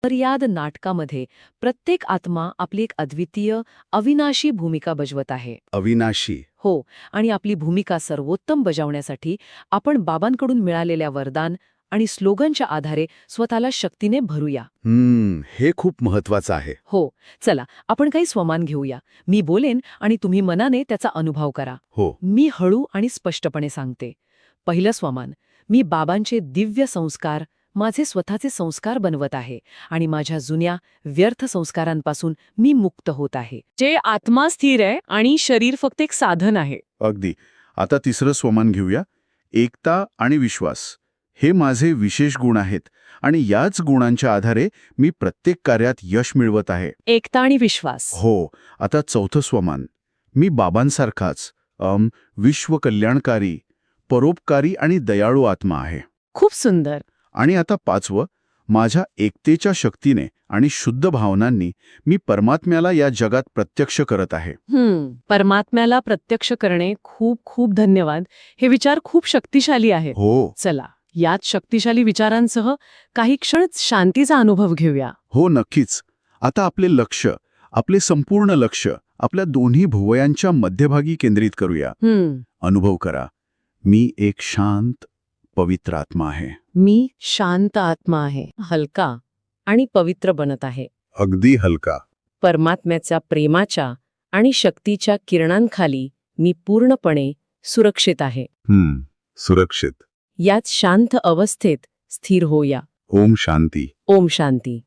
फरियाद नाटकामध्ये प्रत्येक आत्मा आपली एक अद्वितीय अविनाशी भूमिका बजावत आहे. अविनाशी. हो, आणि आपली भूमिका सर्वोत्तम बजावण्यासाठी आपण बाबांकडून मिळालेल्या वरदान आणि स्लोगनच्या आधारे स्वतःला शक्तीने भरूया. हे खूप महत्वाचं आहे. हो, चला आपण काही स्वमान घेऊया. मी बोलेन आणि तुम्ही मनाने त्याचा अनुभव करा. हो. मी हळू आणि स्पष्टपणे सांगते. पहिलं स्वमान, मी बाबांचे दिव्य संस्कार माझे स्वतःचे संस्कार बनवत आहे आणि माझ्या जुन्या व्यर्थ संस्कारांपासून मी मुक्त होत आहे. जे आत्मा स्थिर आहे आणि शरीर फक्त एक साधन आहे. अगदी. आता तिसरं स्वमान घेऊया. एकता आणि विश्वास हे माझे विशेष गुण आहेत आणि याच गुणांच्या आधारे मी प्रत्येक कार्यात यश मिळवत आहे. एकता आणि विश्वास. हो. आता चौथं स्वमान, मी बाबांसारखाच विश्वकल्याणकारी, परोपकारी आणि दयाळू आत्मा आहे. खूप सुंदर. आणि आता पाचवं, माझ्या एकतेच्या शक्तीने आणि शुद्ध भावनांनी मी परमात्म्याला या जगात प्रत्यक्ष करत आहे. परमात्म्याला प्रत्यक्ष करणे खूप खूप धन्यवाद. हे विचार खूप शक्तिशाली आहेत. हो. चला, यात शक्तिशाली विचारांसह काही क्षण शांतीचा अनुभव घेऊया. हो, नक्कीच. आता आपले लक्ष, आपले संपूर्ण लक्ष आपल्या दोन्ही भुवयांच्या मध्यभागी केंद्रित करूया. अनुभव करा, मी एक शांत, पवित्र आत्मा आहे. मी शांत आत्मा आहे, हलका आणि पवित्र बनत आहे. अगदी हलका. परमात्म्याच्या प्रेमाच्या आणि शक्तीच्या किरणांखाली मी पूर्णपणे सुरक्षित आहे. सुरक्षित. याच शांत अवस्थेत स्थिर होऊया. ओम शांती. ओम शांती.